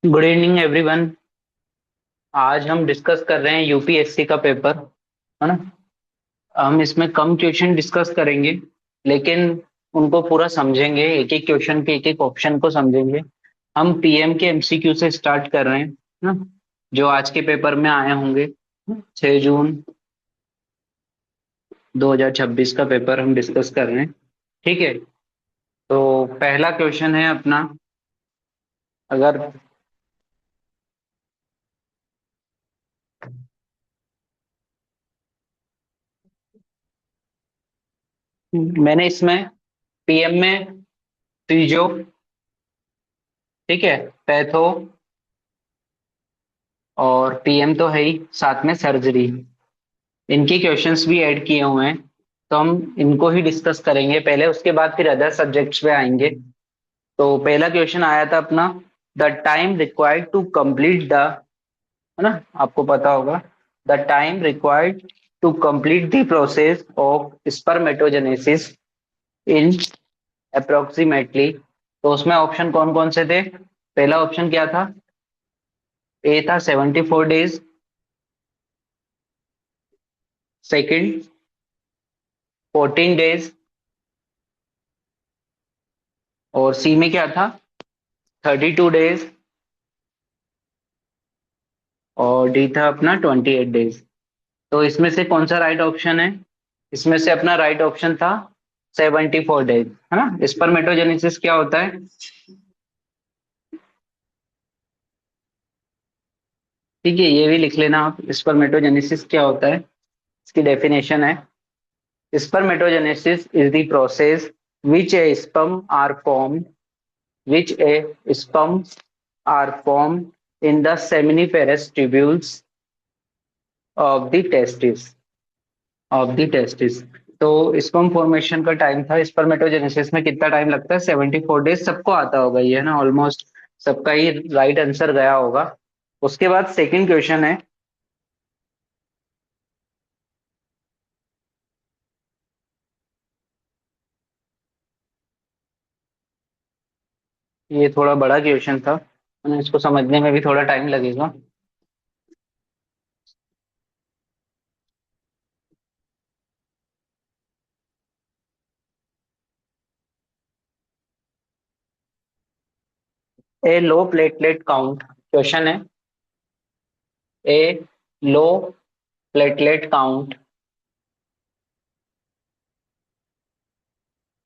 Good evening everyone. आज हम discuss कर रहे हैं यूपीएससी का पेपर, है ना। हम इसमें कम क्वेश्चन डिस्कस करेंगे, लेकिन उनको पूरा समझेंगे, एक एक क्वेश्चन के एक एक ऑप्शन को समझेंगे। हम पीएम के एमसीक्यू से स्टार्ट कर रहे हैं ना, जो आज के पेपर में आए होंगे। 6 जून 2026 का पेपर हम डिस्कस कर रहे हैं। ठीक है, तो पहला क्वेश्चन है अपना। अगर मैंने इसमें पीएम में फिजियो, ठीक है, पैथो, और पीएम तो है ही, साथ में सर्जरी, इनके क्वेश्चंस भी ऐड किए हुए हैं। तो हम इनको ही डिस्कस करेंगे पहले, उसके बाद फिर अदर सब्जेक्ट्स पे आएंगे। तो पहला क्वेश्चन आया था अपना, the time required to complete the, है ना, आपको पता होगा, the time required to complete the process of spermatogenesis in approximately. तो उसमें ऑप्शन कौन कौन से थे? पहला ऑप्शन क्या था? ए था 74 डेज, सेकंड 14 डेज, और सी में क्या था? 32 डेज, और डी था अपना 28 डेज। तो इसमें से कौन सा राइट ऑप्शन है? इसमें से अपना राइट ऑप्शन था 74 डेज, है ना। स्पर्मेटोजेनेसिस क्या होता है? ठीक है, ये भी लिख लेना आप, स्पर्मेटोजेनेसिस क्या होता है। इसकी डेफिनेशन है, spermatogenesis is the process which a sperm are form which a sperms are formed in the seminiferous tubules of the testis। तो स्पर्म फॉर्मेशन का टाइम था, स्पर्मेटोजेनेसिस में कितना टाइम लगता है? 74 डेज। सबको आता होगा ये, है ना, ऑलमोस्ट सबका ही राइट आंसर गया होगा। उसके बाद सेकंड क्वेश्चन है, ये थोड़ा बड़ा क्वेश्चन था, है, इसको समझने में भी थोड़ा टाइम लगेगा। A low platelet count, question है, a low platelet count,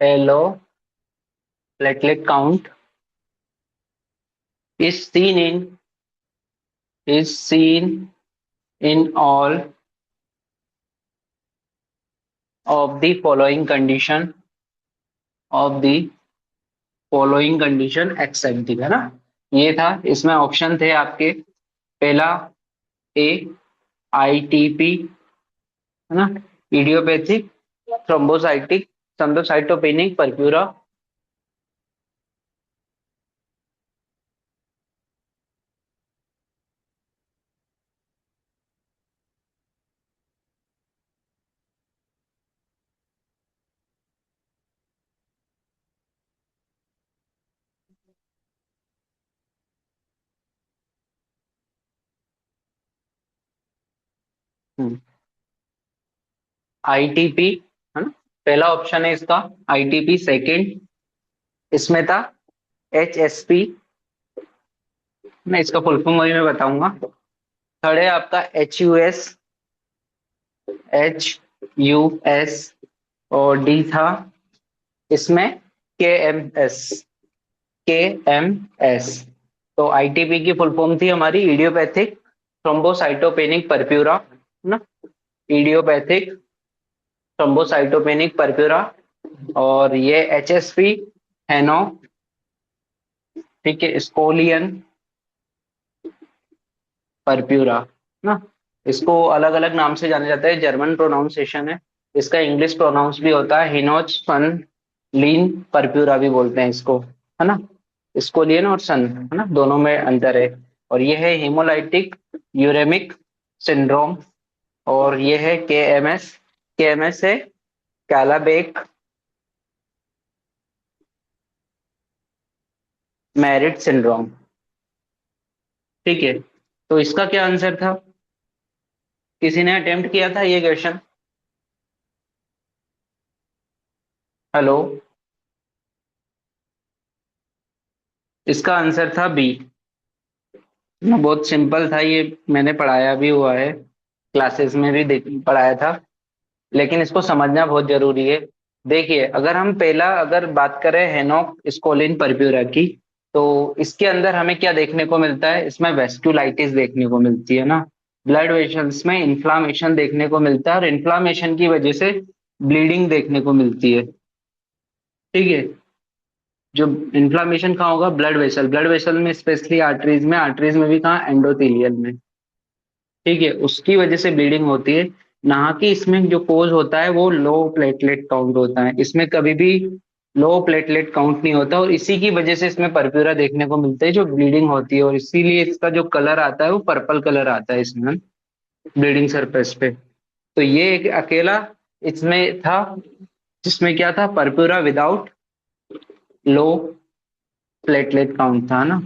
a low platelet count is seen in is seen in all of the following condition except the, है ना। ये था, इसमें ऑप्शन थे आपके, पहला ए आईटीपी, है ना, idiopathic thrombocytic thrombocytopenic purpura. ITP, है ना, पहला ऑप्शन है इसका आईटीपी। सेकंड इसमें था एचएसपी, मैं इसका फुल फॉर्म वही मैं बताऊंगा। थर्ड है आपका एच यू एस, और डी था इसमें के एम एस। तो आईटीपी की फुल फॉर्म थी हमारी इडियोपैथिक थ्रोम्बोसाइटोपेनिक परप्यूरा, है ना, इडियोपैथिक थ्रोम्बोसाइटोपेनिक परप्यूरा। और ये एचएसपी हैनो, ठीक है, स्कोलियन परप्यूरा, ना। इसको अलग अलग नाम से जाना जाता है, जर्मन प्रोनाउंसिएशन है इसका, इंग्लिश प्रोनाउंस भी होता है हिनोच सन लीन परप्यूरा भी बोलते हैं इसको, है ना। स्कोलियन और सन, है ना, दोनों में अंतर है। और ये है हेमोलाइटिक यूरेमिक सिंड्रोम। और ये है के एम एस है कैलाबेक मैरिट सिंड्रोम। ठीक है, तो इसका क्या आंसर था? किसी ने अटेम्प्ट किया था ये क्वेश्चन? हेलो। इसका आंसर था बी। बहुत सिंपल था ये, मैंने पढ़ाया भी हुआ है, क्लासेस में भी पढ़ाया था, लेकिन इसको समझना बहुत जरूरी है। देखिए, अगर हम पहला अगर बात करें हेनॉक स्कोलिन परप्यूरा की, तो इसके अंदर हमें क्या देखने को मिलता है? इसमें वेस्कुलाइटिस देखने को मिलती है ना, ब्लड वेसल्स में इन्फ्लामेशन देखने को मिलता है, और इन्फ्लामेशन की वजह से ब्लीडिंग देखने को मिलती है। ठीक है, जो इन्फ्लामेशन कहाँ होगा? ब्लड वेसल, ब्लड वेसल में स्पेशली आर्टरीज में, आर्टरीज में भी कहाँ? एंडोथेलियल में। ठीक है, उसकी वजह से ब्लीडिंग होती है। ना कि इसमें जो कोज होता है वो लो प्लेटलेट काउंट होता है, इसमें कभी भी लो प्लेटलेट काउंट नहीं होता, और इसी की वजह से इसमें परप्यूरा देखने को मिलता है जो ब्लीडिंग होती है, और इसीलिए इसका जो कलर आता है वो पर्पल कलर आता है इसमें, ब्लीडिंग सरफेस पे। तो ये एक अकेला इसमें था, जिसमें क्या था? परप्यूरा विदाउट लो प्लेटलेट काउंट था ना,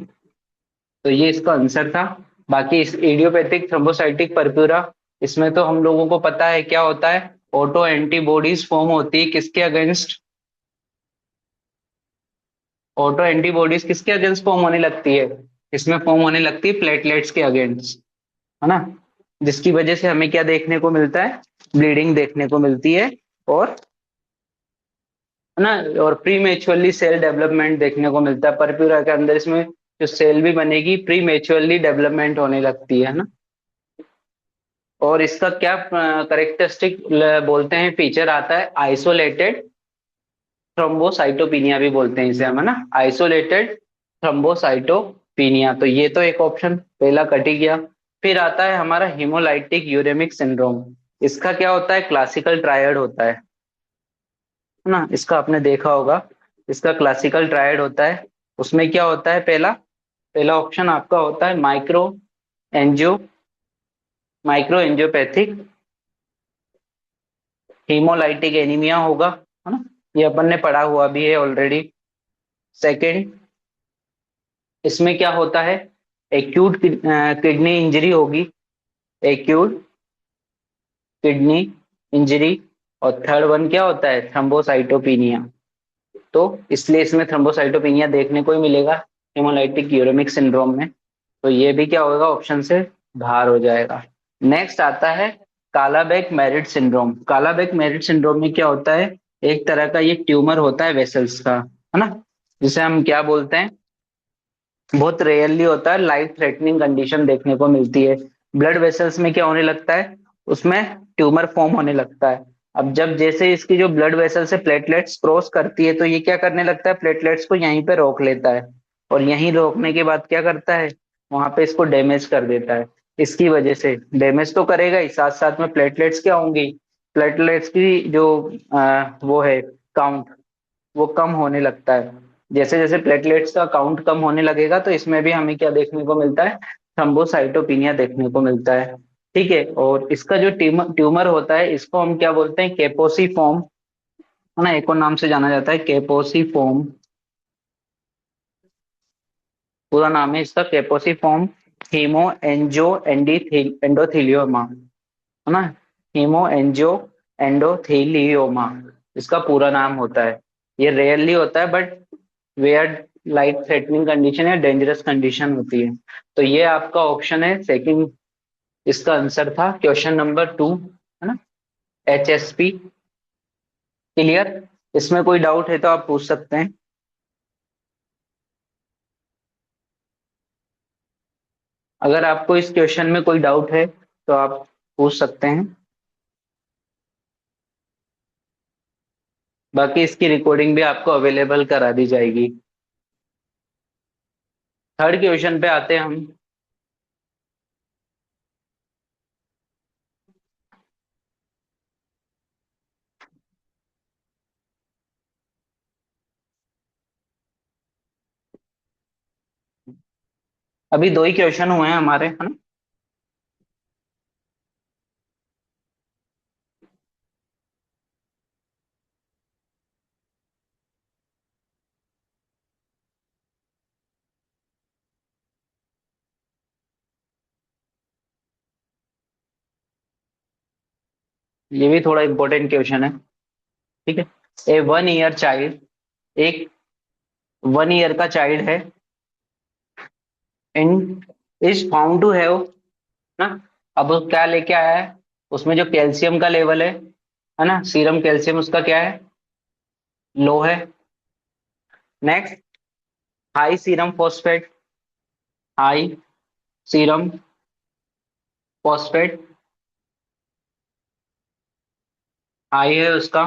तो ये इसका आंसर था। बाकी इस इडियोपैथिक थ्रोम्बोसाइटिक परप्यूरा, इसमें तो हम लोगों को पता है क्या होता है, ऑटो एंटीबॉडीज फॉर्म होती है किसके अगेंस्ट? ऑटो एंटीबॉडीज किसके अगेंस्ट फॉर्म होने लगती है? इसमें फॉर्म होने लगती है प्लेटलेट्स के अगेंस्ट, है ना, जिसकी वजह से हमें क्या देखने को मिलता है? ब्लीडिंग देखने को मिलती है, और है ना, और प्रीमेच्योरली सेल डेवलपमेंट देखने को मिलता है परप्यूरा के अंदर, इसमें जो सेल भी बनेगी प्रीमेच्योरली डेवलपमेंट होने लगती है ना। और इसका क्या करेक्टरिस्टिक बोलते हैं, फीचर आता है? आइसोलेटेड थ्रोम्बोसाइटोपिनिया भी बोलते हैं इसे हम, है ना, आइसोलेटेड थ्रोम्बोसाइटोपिनिया। तो ये तो एक ऑप्शन पहला कट ही गया। फिर आता है हमारा हिमोलाइटिक यूरेमिक सिंड्रोम। इसका क्या होता है? क्लासिकल ट्रायड होता है ना, इसका आपने देखा होगा, इसका क्लासिकल ट्रायड होता है। उसमें क्या होता है? पहला पहला ऑप्शन आपका होता है angio micro angiopathic haemolytic anaemia होगा, है ना, ये अपन ने पढ़ा हुआ भी है ऑलरेडी। सेकंड, इसमें क्या होता है? एक्यूट किडनी इंजरी होगी, एक्यूट किडनी इंजरी। और थर्ड वन क्या होता है? थ्रम्बोसाइटोपिनिया। तो इसलिए इसमें थ्रम्बोसाइटोपिनिया देखने को ही मिलेगा हेमोलाइटिक यूरेमिक सिंड्रोम में। तो ये भी क्या होगा? ऑप्शन से बाहर हो जाएगा। नेक्स्ट आता है कालाबैक मैरिड सिंड्रोम। कालाबैक मैरिड सिंड्रोम में क्या होता है? एक तरह का ये ट्यूमर होता है वेसल्स का, है ना, जिसे हम क्या बोलते हैं? बहुत रेयरली होता है, लाइफ थ्रेटनिंग कंडीशन देखने को मिलती है। ब्लड वेसल्स में क्या होने लगता है? उसमें ट्यूमर फॉर्म होने लगता है। अब जब जैसे इसकी जो ब्लड वेसल से प्लेटलेट्स क्रॉस करती है, तो ये क्या करने लगता है? प्लेटलेट्स को यहीं पे रोक लेता है, और यहीं रोकने के बाद क्या करता है? वहां पे इसको डैमेज कर देता है। इसकी वजह से डैमेज तो करेगा ही, साथ साथ में प्लेटलेट्स क्या होंगी? प्लेटलेट्स की जो वो है काउंट, वो कम होने लगता है। जैसे जैसे प्लेटलेट्स का काउंट कम होने लगेगा, तो इसमें भी हमें क्या देखने को मिलता है? थ्रम्बोसाइटोपिनिया देखने को मिलता है। ठीक है, और इसका जो ट्यूमर ट्यूमर होता है, इसको हम क्या बोलते हैं? केपोसी फॉर्म, है ना, एक और नाम से जाना जाता है केपोसी फॉर्म। पूरा नाम है इसका केपोसी फॉर्म हीमो एंजियो एंडोथेलियोमा, है ना, हीमो एंजियो एंडोथेलियोमा इसका पूरा नाम होता है। ये रेयरली होता है, but where life threatening condition या डेंजरस कंडीशन होती है। तो ये आपका ऑप्शन है सेकंड, इसका आंसर था क्वेश्चन नंबर 2, है ना, HSP। क्लियर? इसमें कोई डाउट है तो आप पूछ सकते हैं। अगर आपको इस क्वेश्चन में कोई डाउट है तो आप पूछ सकते हैं, बाकी इसकी रिकॉर्डिंग भी आपको अवेलेबल करा दी जाएगी। थर्ड क्वेश्चन पे आते हैं हम। अभी दो ही क्वेश्चन हुए हैं हमारे, है ना। ये भी थोड़ा इंपॉर्टेंट क्वेश्चन है। ठीक है। ए 1 ईयर चाइल्ड, एक 1 ईयर का चाइल्ड है, इन इज फाउंड टू हैव, ना, अब वो क्या लेके आया है, उसमें जो कैल्शियम का लेवल है ना, सीरम कैल्शियम उसका क्या है, लो है। Next, high serum phosphate, high serum phosphate high है उसका।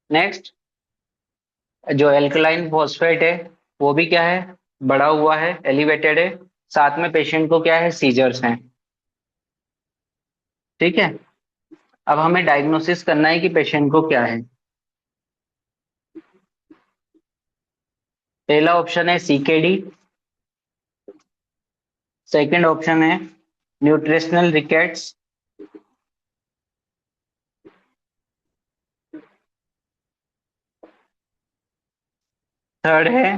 नेक्स्ट, जो एल्कलाइन फॉस्फेट है वो भी क्या है, बढ़ा हुआ है, एलिवेटेड है। साथ में पेशेंट को क्या है, सीजर्स हैं। ठीक है। अब हमें डायग्नोसिस करना है कि पेशेंट को क्या है। पहला ऑप्शन है सीकेडी, सेकंड ऑप्शन है न्यूट्रिशनल रिकेट्स, थर्ड है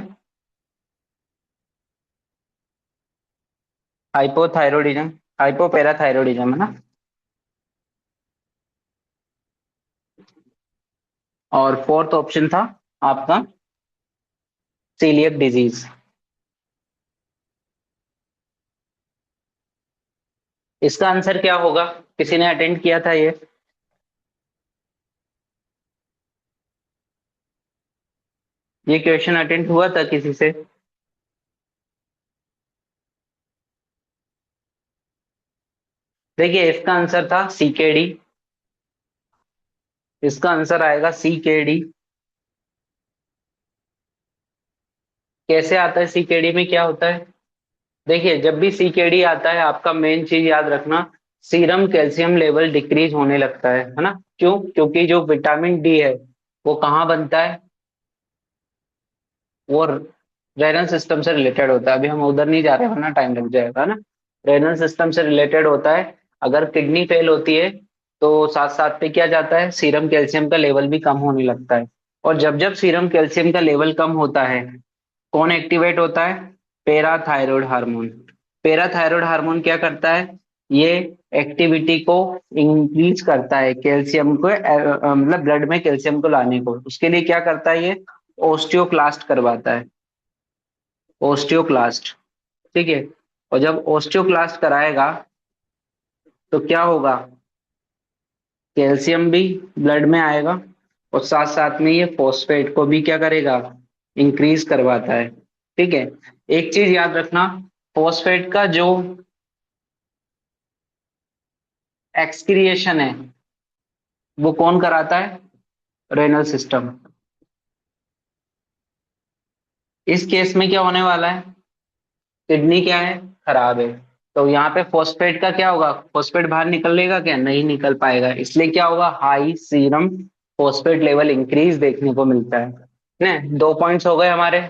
हाइपोथायरोडिज्म, हाइपोपैराथायरोडिज्म, है ना, और फोर्थ ऑप्शन था आपका सीलियक डिजीज। इसका आंसर क्या होगा, किसी ने अटेंड किया था ये क्वेश्चन अटेंड हुआ था किसी से? देखिए इसका आंसर था सीकेडी, इसका आंसर आएगा सीकेडी। कैसे आता है सीकेडी में, क्या होता है? देखिए जब भी सीकेडी आता है आपका मेन चीज याद रखना, सीरम कैल्शियम लेवल डिक्रीज होने लगता है ना। क्यों? क्योंकि जो विटामिन डी है वो कहाँ बनता है, वो रेनल सिस्टम से रिलेटेड होता है। अभी हम उधर नहीं जा रहे वरना टाइम लग जाएगा ना। रेनल सिस्टम से रिलेटेड होता है। अगर किडनी फेल होती है तो साथ साथ पे क्या जाता है, सीरम कैल्शियम का लेवल भी कम होने लगता है। और जब जब सीरम कैल्शियम का लेवल कम होता है, कौन एक्टिवेट होता है, पैराथायरॉयड हार्मोन। पैराथायरॉयड हार्मोन क्या करता है, ये एक्टिविटी को इंक्रीज करता है, कैल्शियम को मतलब ब्लड में कैल्शियम को लाने को, उसके लिए क्या करता है ये, ओस्टियोक्लास्ट करवाता है, ओस्टियोक्लास्ट। ठीक है। और जब ओस्टियोक्लास्ट कराएगा तो क्या होगा, कैल्शियम भी ब्लड में आएगा, और साथ साथ में ये फॉस्फेट को भी क्या करेगा, इंक्रीज करवाता है। ठीक है। एक चीज याद रखना, फॉस्फेट का जो एक्सक्रिएशन है वो कौन कराता है, रेनल सिस्टम। इस केस में क्या होने वाला है, किडनी क्या है, खराब है, तो यहाँ पे फॉस्फेट का क्या होगा, फॉस्फेट बाहर निकलेगा क्या, नहीं निकल पाएगा, इसलिए क्या होगा, high serum phosphate level increase देखने को मिलता है ना। 2 पॉइंट्स हो गए हमारे।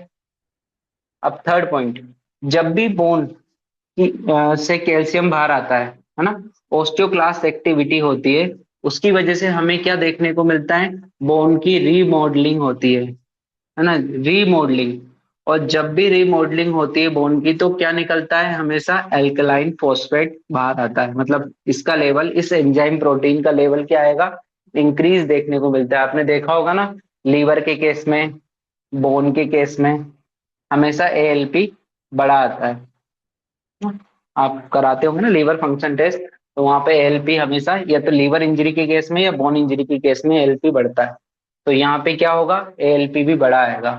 अब थर्ड पॉइंट, जब भी बोन की से कैल्शियम बाहर आता है ना, ओस्टियोक्लास्ट एक्टिविटी होती है, उसकी वजह से हमें क्या देखने को मिलता है, बोन की रीमॉडलिंग होती है ना, रीमॉडलिंग। और जब भी रीमॉडलिंग होती है बोन की तो क्या निकलता है, हमेशा एल्कलाइन फॉस्फेट बाहर आता है, मतलब इसका लेवल, इस एंजाइम प्रोटीन का लेवल क्या आएगा, इंक्रीज देखने को मिलता है। आपने देखा होगा ना, लीवर के केस में, बोन के केस में हमेशा एएलपी बड़ा आता है। आप कराते होंगे ना लीवर फंक्शन टेस्ट, तो वहां पे एएलपी हमेशा, या तो लीवर इंजरी के केस में या बोन इंजरी के केस में एएलपी बढ़ता है, तो यहाँ पे क्या होगा, एएलपी भी बड़ा आएगा।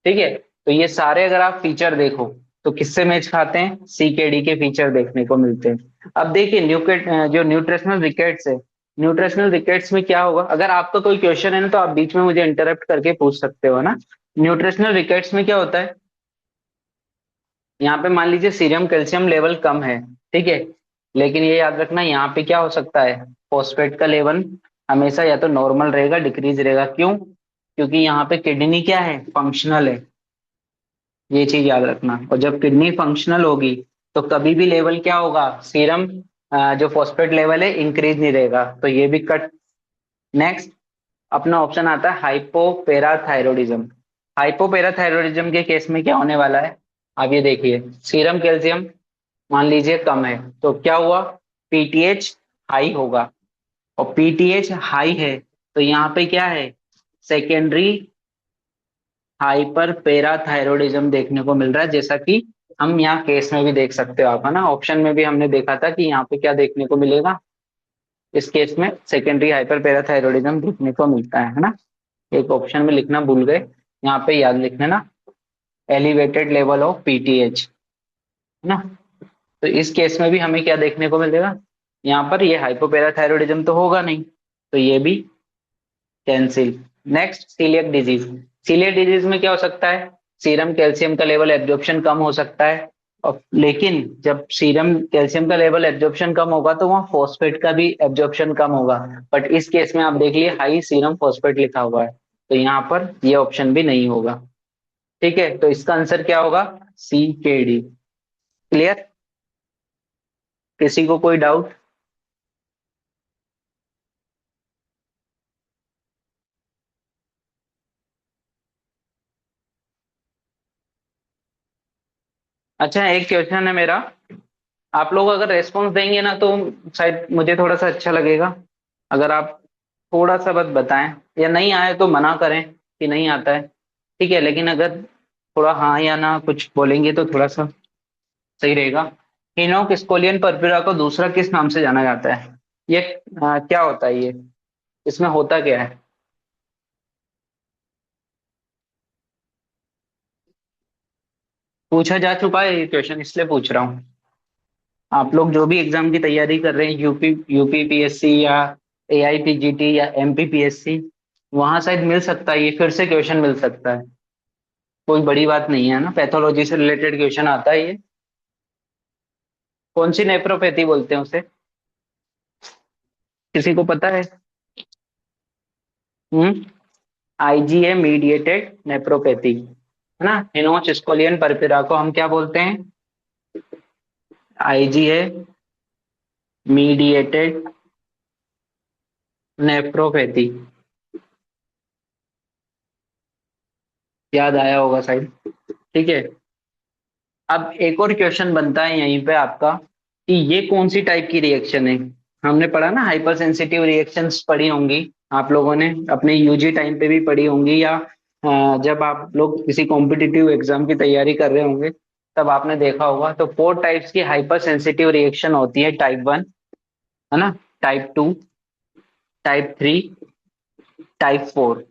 ठीक है। तो ये सारे अगर आप फीचर देखो तो किससे मैच खाते हैं, सीकेडी के फीचर देखने को मिलते हैं। अब देखिए जो न्यूट्रिशनल रिकेट्स है, न्यूट्रिशनल रिकेट्स में क्या होगा, अगर आपका कोई क्वेश्चन है ना तो आप बीच में मुझे इंटरप्ट करके पूछ सकते हो ना। न्यूट्रिशनल रिकेट्स में क्या होता है, यहाँ पे मान लीजिए सीरम कैल्शियम लेवल कम है, ठीक है, लेकिन ये याद रखना यहाँ पे क्या हो सकता है, फॉस्फेट का लेवल हमेशा या तो नॉर्मल रहेगा, डिक्रीज रहेगा। क्यों? क्योंकि यहाँ पे किडनी क्या है, फंक्शनल है, ये चीज याद रखना। और जब किडनी फंक्शनल होगी तो कभी भी लेवल क्या होगा, सीरम जो फॉस्फेट लेवल है इंक्रीज नहीं रहेगा, तो ये भी कट। नेक्स्ट, अपना ऑप्शन आता है हाइपोपेराथायरोडिज्म। हाइपोपेराथायरोडिज्म के केस में क्या होने वाला है, आप ये देखिए, सीरम कैल्शियम मान लीजिए कम है तो क्या हुआ, पीटीएच हाई होगा, और पीटीएच हाई है, तो यहाँ पे क्या है, सेकेंडरी हाइपर पैराथायरोडिज्म देखने को मिल रहा है, जैसा कि हम यहाँ केस में भी देख सकते हो आप, है ना। ऑप्शन में भी हमने देखा था कि यहाँ पे क्या देखने को मिलेगा, इस केस में सेकेंडरी हाइपर पैराथायरोडिज्म देखने को मिलता है ना। एक ऑप्शन में लिखना भूल गए, यहाँ पे याद लिख लेना, एलिवेटेड लेवल ऑफ पीटीएच, है ना। तो इस केस में भी हमें क्या देखने को मिलेगा, यहाँ पर ये हाइपोपैराथायरोडिज्म तो होगा नहीं, तो ये भी cancel. Next, coeliac disease. Coeliac disease में क्या हो सकता है, सीरम कैल्शियम का लेवल एब्जॉर्प्शन कम हो सकता है, और लेकिन जब सीरम कैल्शियम का लेवल एब्जॉर्प्शन कम होगा तो वहाँ फॉस्फेट का भी एब्जॉर्प्शन कम होगा। बट इस केस में आप देख लिए हाई सीरम फॉस्फेट लिखा हुआ है, तो यहाँ पर ये ऑप्शन भी नहीं होगा। ठीक है, तो इसका आंसर क्या होगा, सी के डी। क्लियर, किसी को कोई डाउट? अच्छा, एक क्वेश्चन है मेरा, आप लोग अगर रेस्पॉन्स देंगे ना तो शायद मुझे थोड़ा सा अच्छा लगेगा। अगर आप थोड़ा सा बस बताएं, या नहीं आए तो मना करें कि नहीं आता है, ठीक है, लेकिन अगर थोड़ा हाँ या ना कुछ बोलेंगे तो थोड़ा सा सही रहेगा। हिनोक स्कोलियन परपुरा को दूसरा किस नाम से जाना जाता है, ये क्या होता है ये, इसमें होता क्या है? पूछा जा चुका है ये क्वेश्चन, इसलिए पूछ रहा हूँ। आप लोग जो भी एग्जाम की तैयारी कर रहे हैं, यूपीपीएससी या एआईपीजीटी या एमपीपीएससी, वहां शायद मिल सकता है, ये फिर से क्वेश्चन मिल सकता है। कोई बड़ी बात नहीं है ना, पैथोलॉजी से रिलेटेड क्वेश्चन आता है ये। कौन सी नेफ्रोपैथी बोलते हैं उसे, किसी को पता है? हम्म, आईजीए मीडिएटेड नेफ्रोपैथी, है ना। हिनोच स्कोलियन परपिरा को हम क्या बोलते हैं, आईजीए मीडिएटेड नेफ्रोपैथी। याद आया होगा शायद। ठीक है, अब एक और क्वेश्चन बनता है यहीं पे आपका, कि ये कौन सी टाइप की रिएक्शन है। हमने पढ़ा ना, हाइपर सेंसिटिव रिएक्शंस पढ़ी होंगी आप लोगों ने, अपने यूजी टाइम पे भी पढ़ी होंगी, या जब आप लोग किसी कॉम्पिटिटिव एग्जाम की तैयारी कर रहे होंगे तब आपने देखा होगा। तो 4 टाइप्स की हाइपर सेंसिटिव रिएक्शन होती है, टाइप 1, है ना, टाइप 2, टाइप 3, टाइप 4।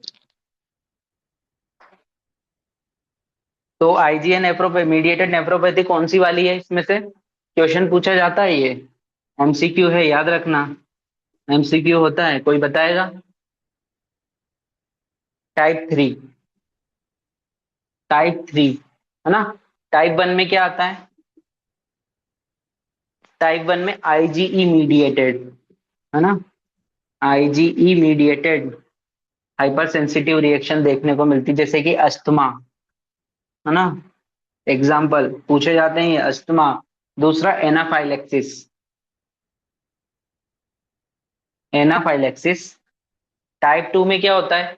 तो आईजीएन नेफ्रोपैथी, मीडिएटेड नेफ्रोपैथी कौन सी वाली है इसमें से, क्वेश्चन पूछा जाता है ये, एमसीक्यू है, याद रखना, एमसीक्यू होता है, कोई बताएगा? टाइप 3, टाइप 3, है ना। टाइप 1 में क्या आता है, टाइप 1 में आईजीई मीडिएटेड, है ना, IgE mediated hyper sensitive reaction देखने को मिलती है, जैसे कि अस्थमा, है ना, एग्जाम्पल पूछे जाते हैं ये, अस्थमा। दूसरा एनाफाइलेक्सिस, एनाफाइलेक्सिस। टाइप 2 में क्या होता है,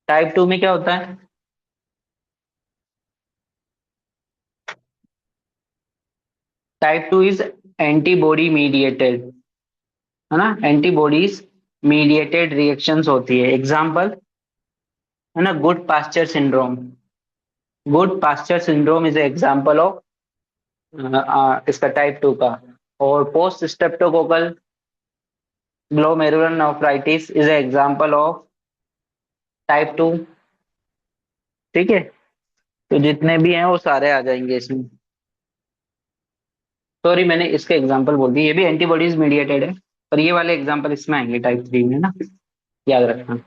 टाइप 2 में क्या होता है, टाइप 2 इज एंटीबॉडी मीडिएटेड, है ना, एंटीबॉडीज मीडिएटेड रिएक्शंस होती है। एग्जाम्पल, है ना, Goodpasture syndrome, Goodpasture syndrome is example of इसका टाइप 2 का। और post streptococcal glomerular nephritis is example of type 2। ठीक है, तो जितने भी हैं वो सारे आ जाएंगे इसमें। सॉरी, मैंने इसके एग्जाम्पल बोल दिए, ये भी एंटीबॉडीज मीडिएटेड है, पर ये वाले एग्जाम्पल इसमें आएंगे टाइप 3 में ना, याद रखना।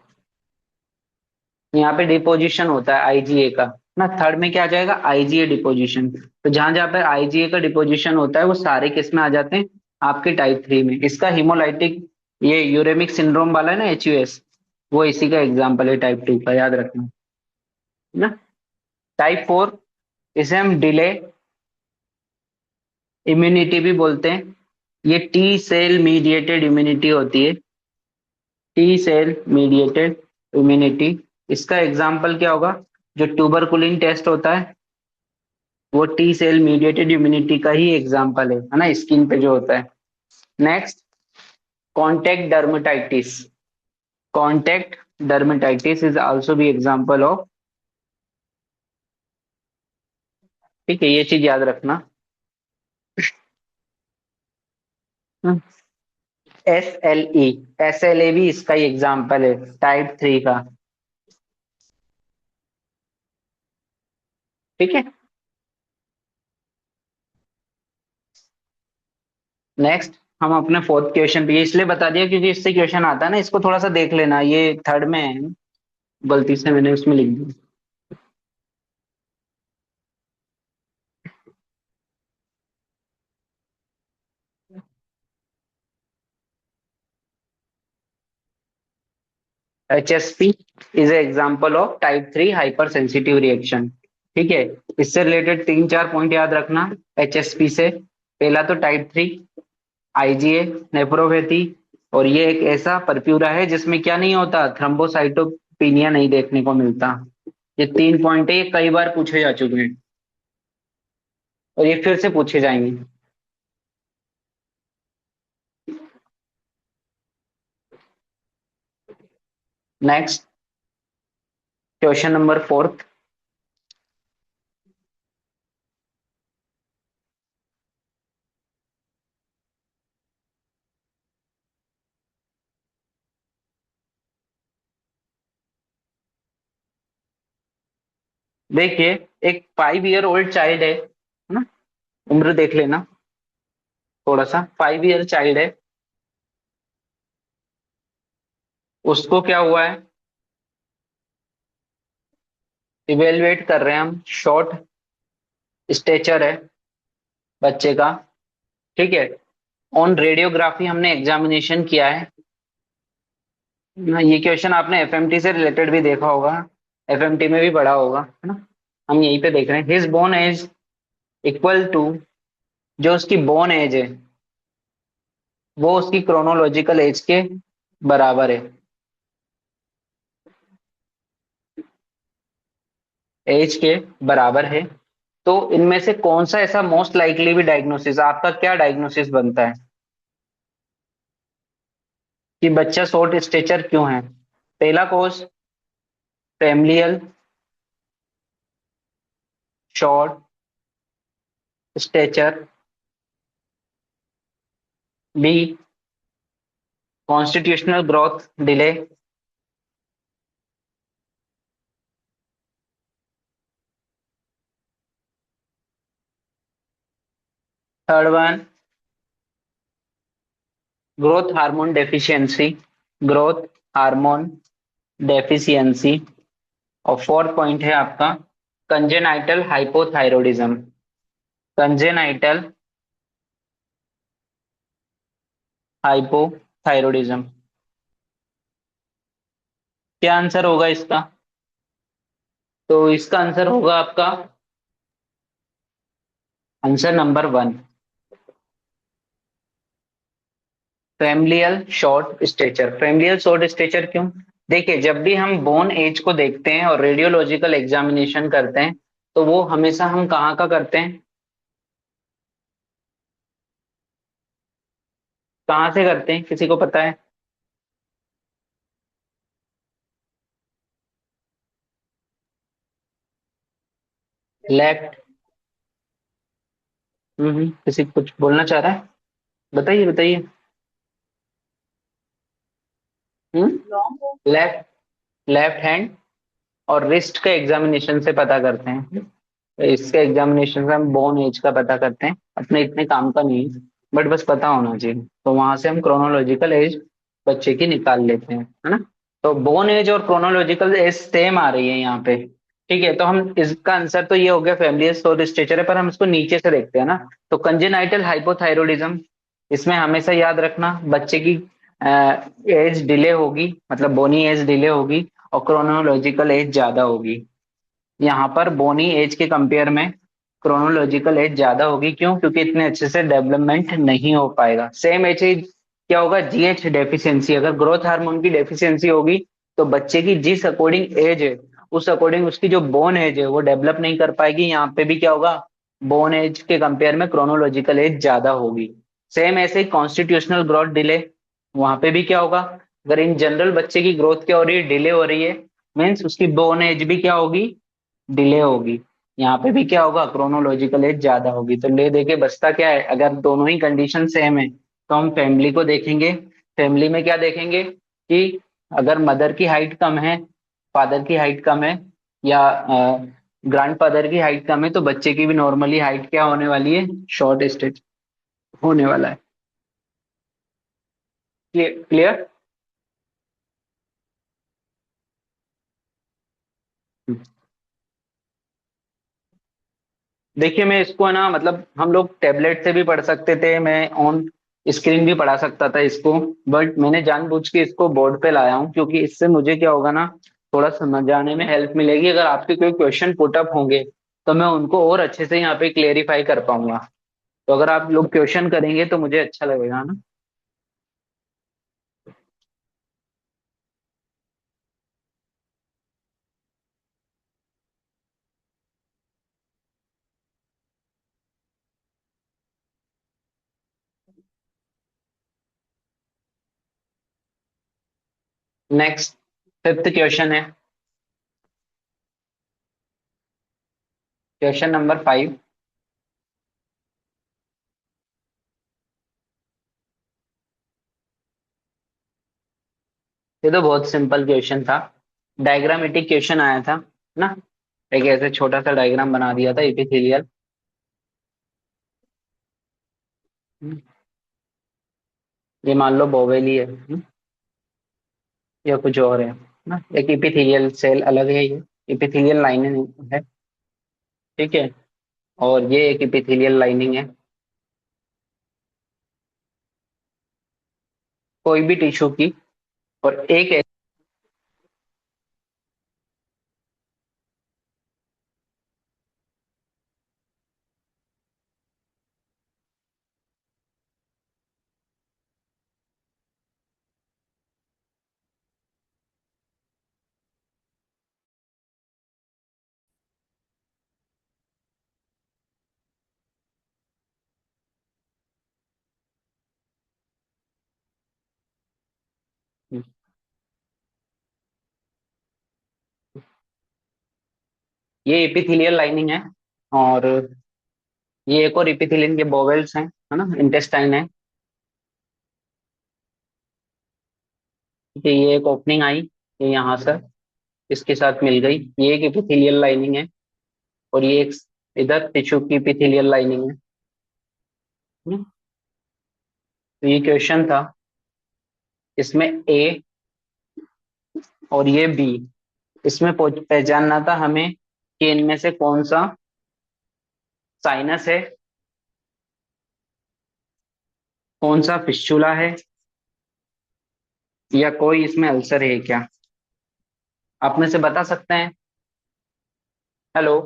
यहाँ पे डिपोजिशन होता है आईजीए का ना, थर्ड में क्या आ जाएगा, आईजीए डिपोजिशन। तो जहां जहां पे आईजीए का डिपोजिशन होता है वो सारे किस में आ जाते हैं, आपके टाइप 3 में। इसका हिमोलाइटिक, ये यूरेमिक सिंड्रोम वाला है ना, एचयूएस, वो इसी का एग्जाम्पल है टाइप 2 का, याद रखना, है ना। टाइप 4, इसे हम डिले इम्यूनिटी भी बोलते हैं, ये टी सेल मीडिएटेड इम्यूनिटी होती है, टी सेल मीडिएटेड इम्यूनिटी। इसका एग्जाम्पल क्या होगा, जो ट्यूबरकुलिन टेस्ट होता है वो टी सेल मीडिएटेड इम्यूनिटी का ही एग्जाम्पल है ना, स्किन पे जो होता है। Next, contact dermatitis. Contact dermatitis is also be example of, ठीक है, ये चीज याद रखना। SLE, SLA भी इसका ही एग्जाम्पल है, टाइप 3 का। ठीक है। नेक्स्ट, हम अपने फोर्थ क्वेश्चन पे, ये इसलिए बता दिया क्योंकि इससे क्वेश्चन आता है ना, इसको थोड़ा सा देख लेना, ये थर्ड में है, गलती से मैंने उसमें लिख दिया। HSP is a example of type 3 hyper sensitive reaction. ठीक है। इससे रिलेटेड तीन चार पॉइंट याद रखना। HSP से पहला तो टाइप 3 IgA नेफ्रोपैथी, और ये एक ऐसा परप्यूरा है जिसमें क्या नहीं होता, थ्रम्बोसाइटोपिनिया नहीं देखने को मिलता। ये तीन पॉइंट है, ये कई बार पूछे जा चुके हैं और ये फिर से पूछे जाएंगे। Next, question number fourth. देखिए, एक 5 ईयर ओल्ड चाइल्ड है ना, उम्र देख लेना थोड़ा सा, 5 ईयर चाइल्ड है, उसको क्या हुआ है, इवेलुएट कर रहे हैं हम, शॉर्ट स्टेचर है बच्चे का। ठीक है। ऑन रेडियोग्राफी हमने एग्जामिनेशन किया है। ये क्वेश्चन आपने FMT से रिलेटेड भी देखा होगा, FMT में भी पढ़ा होगा, है ना। हम यहीं पे देख रहे हैं, his bone age equal to, जो उसकी बोन एज है वो उसकी क्रोनोलॉजिकल एज के बराबर है। एज के बराबर है। तो इनमें से कौन सा ऐसा मोस्ट लाइकली भी डायग्नोसिस, आपका क्या डायग्नोसिस बनता है कि बच्चा शॉर्ट स्टेचर क्यों है? पहला cause, familial short stature. B, constitutional growth delay. Third one, growth hormone deficiency. Growth hormone deficiency. और फोर्थ पॉइंट है आपका कंजेनाइटल हाइपोथायरॉयडिज्म। Congenital hypothyroidism. क्या आंसर होगा इसका? तो इसका आंसर होगा आपका answer number 1, familial short stature. Familial short stature क्यों? देखिए, जब भी हम बोन एज को देखते हैं और रेडियोलॉजिकल एग्जामिनेशन करते हैं, तो वो हमेशा हम कहाँ का करते हैं, कहाँ से करते हैं, किसी को पता है? लेफ्ट। किसी कुछ बोलना चाह रहा है? बताइए बताइए। लेफ्ट, लेफ्ट हैंड और रिस्ट का एग्जामिनेशन से पता करते हैं। तो इसके एग्जामिनेशन से हम बोन एज का पता करते हैं, अपने इतने काम का नहीं है, बट बस पता होना चाहिए, तो वहां से हम क्रोनोलॉजिकल एज बच्चे की निकाल लेते हैं, है ना। तो बोन एज और क्रोनोलॉजिकल एज सेम आ रही है यहाँ पे। ठीक है, तो हम इसका आंसर तो ये हो गया, फैमिली सोर स्ट्रेचर है, पर हम इसको नीचे से देखते हैं ना। तो कंजेनाइटल हाइपोथायरॉयडिज्म, इसमें हमेशा याद रखना बच्चे की एज डिले होगी, मतलब बोनी एज डिले होगी, और क्रोनोलॉजिकल एज ज्यादा होगी। यहाँ पर बोनी एज के कंपेयर में क्रोनोलॉजिकल एज ज्यादा होगी, क्यों? क्योंकि इतने अच्छे से डेवलपमेंट नहीं हो पाएगा। सेम एज क्या होगा, GH डेफिशिएंसी, अगर ग्रोथ हार्मोन की डेफिशिएंसी होगी तो बच्चे की जिस अकॉर्डिंग एज है उस अकॉर्डिंग उसकी जो बोन एज है वो डेवलप नहीं कर पाएगी। यहाँ पे भी क्या होगा, बोन एज के कंपेयर में क्रोनोलॉजिकल एज ज्यादा होगी। सेम ऐसे ही कॉन्स्टिट्यूशनल ग्रोथ डिले, वहां पे भी क्या होगा, अगर इन जनरल बच्चे की ग्रोथ क्या हो रही है, डिले हो रही है, मीन्स उसकी बोर्न एज भी क्या होगी, डिले होगी। यहाँ पे भी क्या होगा, क्रोनोलॉजिकल एज ज्यादा होगी। तो ले दे के बचता क्या है, अगर दोनों ही कंडीशन सेम है तो हम फैमिली को देखेंगे। फैमिली में क्या देखेंगे कि अगर मदर की हाइट कम है, फादर की हाइट कम है, या ग्रैंड फादर की हाइट कम है, तो बच्चे की भी नॉर्मली हाइट क्या होने वाली है, शॉर्ट स्टेज होने वाला है। क्लियर। देखिए मैं इसको है ना, मतलब हम लोग टेबलेट से भी पढ़ सकते थे, मैं ऑन स्क्रीन भी पढ़ा सकता था इसको, बट मैंने जानबूझ के इसको बोर्ड पे लाया हूँ, क्योंकि इससे मुझे क्या होगा ना, थोड़ा समझ आने में हेल्प मिलेगी। अगर आपके कोई क्वेश्चन पुट अप होंगे तो मैं उनको और अच्छे से यहाँ पे क्लेरिफाई कर पाऊंगा। तो अगर आप लोग क्वेश्चन करेंगे तो मुझे अच्छा लगेगा ना। नेक्स्ट, फिफ्थ क्वेश्चन है, क्वेश्चन नंबर 5। ये तो बहुत सिंपल क्वेश्चन था, डायग्रामेटिक क्वेश्चन आया था ना। एक ऐसे छोटा सा डायग्राम बना दिया था एपिथेलियल, ये मान लो बोवेल ही है, या कुछ और है ना। एक एपिथेलियल सेल अलग है, ये एपिथेलियल लाइनिंग है, ठीक है। और ये एक एपिथेलियल लाइनिंग है, कोई भी टिश्यू की। और एक ये एपिथेलियल लाइनिंग है। और ये एक और एपिथेलियन के बोवेल्स हैं, है ना, इंटेस्टाइन है। ठीक है, ये एक ओपनिंग आई, ये यहाँ से इसके साथ मिल गई, ये एक एपिथेलियल लाइनिंग है। और ये एक इधर टिश्यू की एपिथेलियल लाइनिंग है। हम्म, तो ये क्वेश्चन था, इसमें ए और ये बी, इसमें पहचानना था हमें कि इनमें से कौन सा साइनस है, कौन सा फिस्चुला है, या कोई इसमें अल्सर है क्या। आप में से बता सकते हैं। हेलो।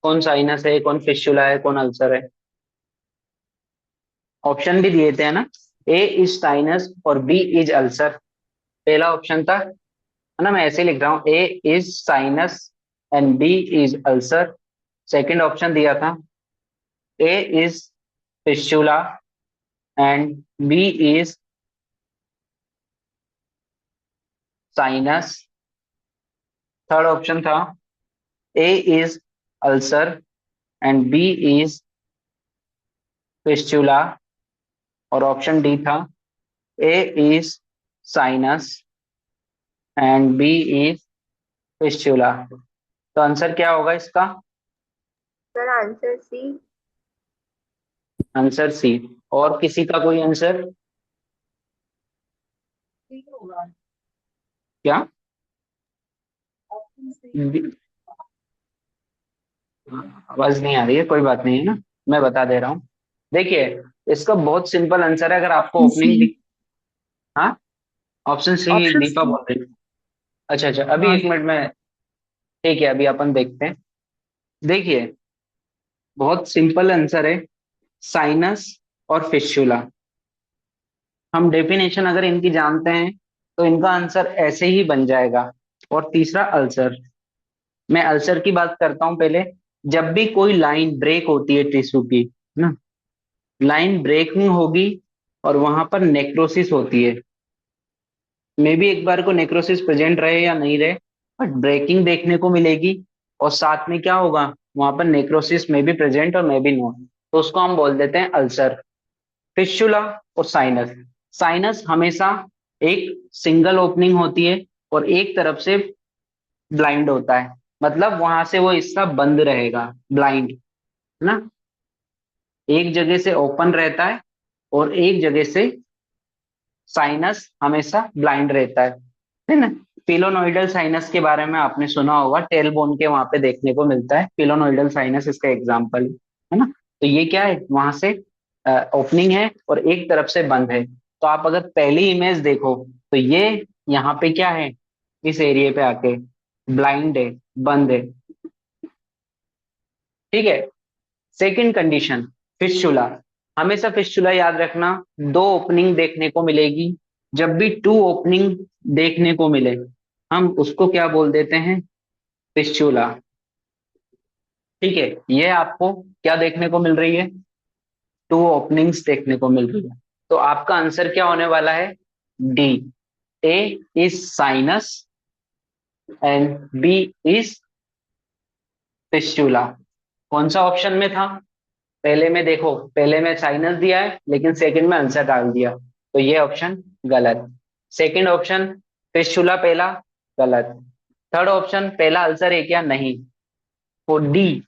कौन साइनस है, कौन फिस्चुला है, कौन अल्सर है। ऑप्शन भी दिए थे ना, ए इज साइनस और बी इज अल्सर। पहला ऑप्शन था, है ना, मैं ऐसे ही लिख रहा हूँ, A is sinus and B is ulcer. Second option दिया था, A is fistula and B is sinus. Third option था, A is ulcer and B is fistula. और ऑप्शन डी था, A is sinus and B is fistula. तो answer क्या होगा इसका। Sir answer C. Answer C. और किसी का कोई आंसर। ठीक होगा। क्या। Option C. आवाज नहीं आ रही है, कोई बात नहीं है ना, मैं बता दे रहा हूँ। देखिए, इसका बहुत सिंपल आंसर है, अगर आपको ऑप्शन सी। ओपनिंग दिख। हाँ, ऑप्शन सी ऑप्शन दीपा सी। बोल रही है। अच्छा अच्छा, अभी हाँ। 1 मिनट में। ठीक है, अभी अपन देखते हैं। देखिए, बहुत सिंपल आंसर है, साइनस और फिस्चुला। हम डेफिनेशन अगर इनकी जानते हैं तो इनका आंसर ऐसे ही बन जाएगा। और तीसरा अल्सर, मैं अल्सर की बात करता हूं पहले। जब भी कोई लाइन ब्रेक होती है टिश्यू की ना, लाइन ब्रेकिंग होगी और वहां पर नेक्रोसिस होती है। मे भी एक बार को नेक्रोसिस प्रेजेंट रहे या नहीं रहे, बट ब्रेकिंग देखने को मिलेगी। और साथ में क्या होगा, वहां पर नेक्रोसिस में भी प्रेजेंट और मे भी नॉट। तो उसको हम बोल देते हैं अल्सर। फिस्टुला और साइनस। साइनस हमेशा एक सिंगल ओपनिंग होती है और एक तरफ से ब्लाइंड होता है, मतलब वहां से वो हिस्सा बंद रहेगा, ब्लाइंड है ना। एक जगह से ओपन रहता है और एक जगह से साइनस हमेशा ब्लाइंड रहता है ना। पिलोनोइडल साइनस के बारे में आपने सुना होगा, टेल बोन के वहां पे देखने को मिलता है पिलोनोइडल साइनस, इसका एग्जाम्पल है ना। तो ये क्या है, वहां से ओपनिंग है और एक तरफ से बंद है। तो आप अगर पहली इमेज देखो तो ये यहाँ पे क्या है, इस एरिया पे आके ब्लाइंड है, बंद है। ठीक है। Second condition, fistula. हमेशा फिस्टुला याद रखना, दो ओपनिंग देखने को मिलेगी। जब भी टू ओपनिंग देखने को मिले, हम उसको क्या बोल देते हैं, फिस्टुला। ठीक है। ये आपको क्या देखने को मिल रही है, टू ओपनिंग्स देखने को मिल रही है। तो आपका आंसर क्या होने वाला है, D. A is sinus and B is fistula. कौन सा ऑप्शन में था, पहले में देखो, पहले में साइनस दिया है लेकिन सेकंड में आंसर डाल दिया, तो ये ऑप्शन गलत। सेकंड ऑप्शन फिस्टुला पहला, गलत। थर्ड ऑप्शन पहला अल्सर है क्या, नहीं। तो डी,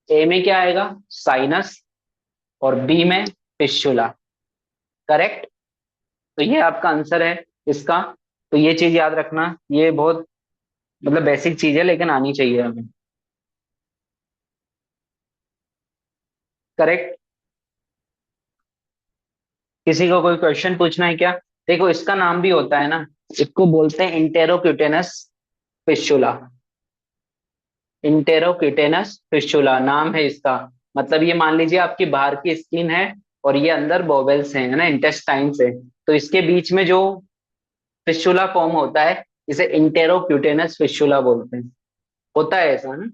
ए में क्या आएगा, साइनस, और बी में फिस्टुला। करेक्ट। तो ये आपका आंसर है इसका। तो ये चीज याद रखना, ये बहुत मतलब बेसिक चीज है लेकिन आनी चाहिए हमें। करेक्ट। किसी को कोई क्वेश्चन पूछना है क्या। देखो इसका नाम भी होता है ना, इसको बोलते हैं इंटेरोक्यूटेनस फिस्टुला। इंटेरोक्यूटेनस फिस्टुला नाम है इसका। मतलब ये मान लीजिए आपकी बाहर की स्किन है और ये अंदर बॉवेल्स हैं, है ना, इंटेस्टाइन्स है। तो इसके बीच में जो फिस्टुला फॉर्म होता है, इसे इंटेरोक्यूटेनस फिस्टुला बोलते हैं। होता है ऐसा ना।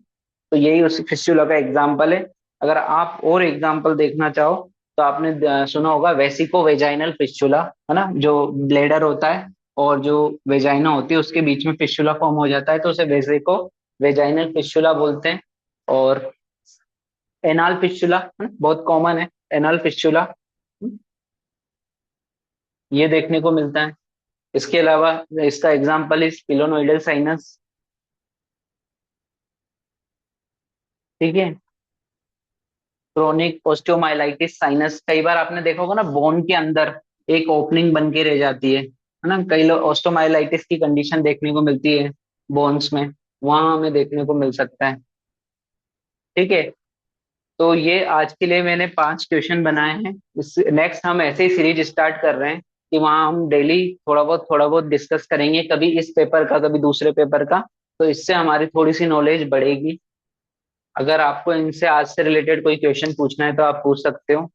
तो यही उस फिस्टुला का एग्जाम्पल है। अगर आप और एग्जाम्पल देखना चाहो तो आपने सुना होगा वेसिको वेजाइनल फिस्टुला, है ना, जो ब्लेडर होता है और जो वेजाइना होती है उसके बीच में फिस्टुला फॉर्म हो जाता है, तो उसे वेसिको वेजाइनल फिस्टुला बोलते हैं। और एनाल फिस्टुला बहुत कॉमन है, एनाल फिस्टुला ये देखने को मिलता है। इसके अलावा इसका एग्जाम्पल इस पिलोनोइडल साइनस। ठीक है। क्रोनिक ओस्टियोमाइलाइटिस साइनस, कई बार आपने देखा होगा ना, बोन के अंदर एक ओपनिंग बन के रह जाती है ना। कई लोग ओस्टोमाइलाइटिस की कंडीशन देखने को मिलती है बोन्स में, वहां हमें देखने को मिल सकता है। ठीक है। तो ये आज के लिए मैंने 5 क्वेश्चन बनाए हैं। इस नेक्स्ट हम ऐसे ही सीरीज स्टार्ट कर रहे हैं कि वहां हम डेली थोड़ा बहुत डिस्कस करेंगे, कभी इस पेपर का कभी दूसरे पेपर का। तो इससे हमारी थोड़ी सी नॉलेज बढ़ेगी। अगर आपको इनसे आज से रिलेटेड कोई क्वेश्चन पूछना है तो आप पूछ सकते हो।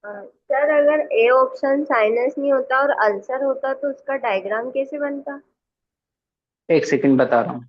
सर अगर ए ऑप्शन साइनस नहीं होता और अल्सर होता तो उसका डायग्राम कैसे बनता? एक सेकंड बता रहा हूँ।